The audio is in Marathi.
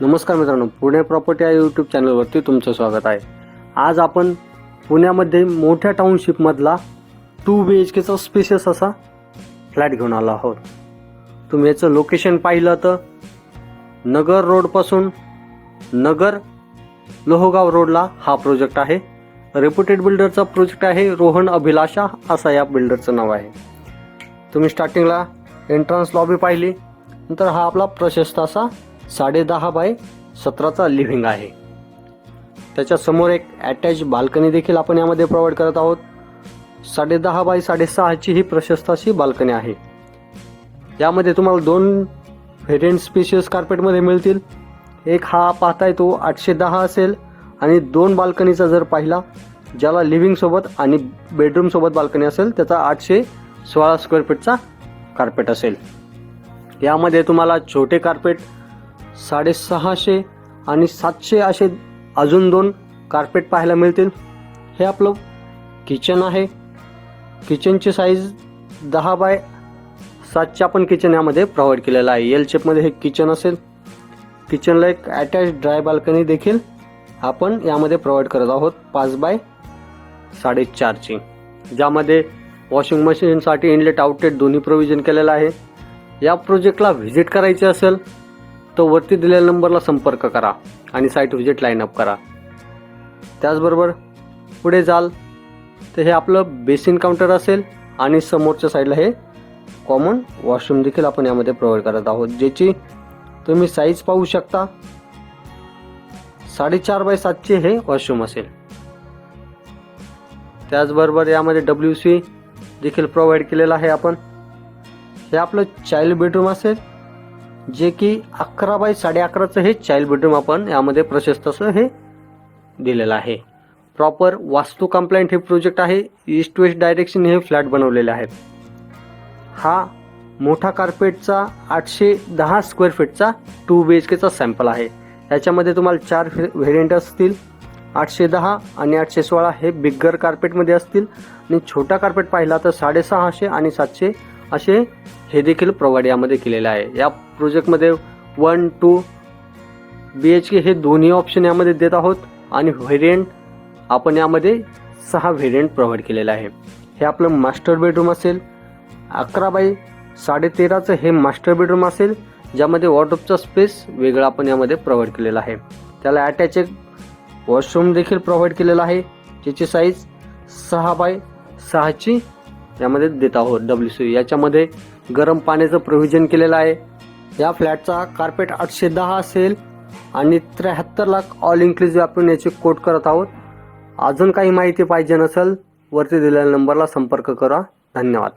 नमस्कार मित्रांनो, पुणे प्रॉपर्टी या यूट्यूब चॅनलवरती तुमचं स्वागत आहे। आज आपण पुण्यामध्ये मोठ्या टाउनशिपमधला 2 BHKचा स्पेशियस असा फ्लॅट घेऊन आलो आहोत। तुम्ही याचं लोकेशन पाहिलं तर नगर रोडपासून नगर लोहगाव रोडला हा प्रोजेक्ट आहे। रेप्युटेड बिल्डरचा प्रोजेक्ट आहे, रोहन अभिलाषा असा या बिल्डरचं नाव आहे। तुम्ही स्टार्टिंगला एंट्रन्स लॉबी पाहिली, नंतर हा आपला प्रशस्त असा 10.5 बाय 17चा लिव्हिंग आहे। त्याच्या समोर एक अटॅच बाल्कनी देखील आपण यामध्ये प्रोव्हाइड करत आहोत। 10.5 बाय 6.5ची ही प्रशस्त अशी बाल्कनी आहे। यामध्ये तुम्हाला 2 व्हेरियंट स्पेशियस कार्पेटमध्ये मिळतील। एक हा पाहताय तो 810 असेल आणि 2 बाल्कनीचा जर पाहिला, ज्याला लिव्हिंग सोबत आणि बेडरूम सोबत बाल्कनी असेल, त्याचा 816 स्क्वेअर फीटचा कार्पेट असेल। यामध्ये तुम्हाला छोटे कार्पेट 650 आणि 700 असे अजून 2 कार्पेट पाहायला मिळतील। हे आपलं किचन आहे। किचनची साईज 10 बाय 7च्या आपण किचन यामध्ये प्रोव्हाइड केलेला आहे। एल शेपमध्ये हे किचन असेल। किचनला एक अटॅच ड्राय बाल्कनी देखील आपण यामध्ये प्रोव्हाइड करत आहोत 5 बाय 4.5ची, ज्यामध्ये वॉशिंग मशीनसाठी इनलेट आउटलेट दोन्ही प्रोव्हिजन केलेलं आहे। या प्रोजेक्टला व्हिजिट करायचे असेल तो वरती दिलेल्या नंबरला संपर्क करा आणि साईट व्हिजिट लाईन अप करा। त्याचबरोबर पुढे जाल तर हे आपलं बेसिन काउंटर असेल आणि समोरच्या साईडला हे कॉमन वॉशरूम देखील आपण यामध्ये प्रोव्हाइड करत आहोत, ज्याची तुम्ही साईज पाहू शकता। 4.5 बाय 7चे हे वॉशरूम असेल। त्याचबरोबर यामध्ये WC देखील प्रोव्हाइड केलेला आहे आपण। हे आपलं चाइल्ड बेडरूम असेल, जे की 11 बाय 11.5चं हे चाइल्ड बेडरूम आपण यामध्ये प्रशस्त असं हे दिलेलं आहे। प्रॉपर वास्तू कंप्लायंट हे प्रोजेक्ट आहे। ईस्ट वेस्ट डायरेक्शन हे फ्लॅट बनवलेले आहेत। हा मोठा कार्पेटचा 810 स्क्वेअर फीटचा 2 BHKचा सॅम्पल आहे। याच्यामध्ये तुम्हाला 4 व्हेरियंट असतील। 810 आणि 816 हे बिगर कार्पेटमध्ये असतील आणि छोटा कार्पेट पाहिला तर 650 आणि 700 असे हे देखील प्रोव्हाइड यामध्ये केलेले आहे। या प्रोजेक्टमध्ये 1, 2 BHK हे दोन्ही ऑप्शन यामध्ये देत आहोत आणि व्हेरियंट आपण यामध्ये 6 व्हेरियंट प्रोव्हाइड केलेले आहे। हे आपलं मास्टर बेडरूम असेल। 11 बाय 13.5चं हे मास्टर बेडरूम असेल, ज्यामध्ये वॉर्डरोबचा स्पेस वेगळा आपण यामध्ये प्रोव्हाइड केलेला आहे। त्याला अटॅच एक वॉशरूम देखील प्रोव्हाइड केलेला आहे, ज्याची साईज 6 बाय 6ची यामध्ये देत आहोत। WC याच्यामध्ये गरम पाण्याचं प्रोव्हिजन केलेलं आहे। या फ्लॅटचा कार्पेट 810 असेल आणि 73 लाख ऑल इन्क्लुसिव्ह आपण याची कोट करत आहोत। अजून काही माहिती पाहिजे नसेल वरती दिलेल्या नंबरला संपर्क करा। धन्यवाद।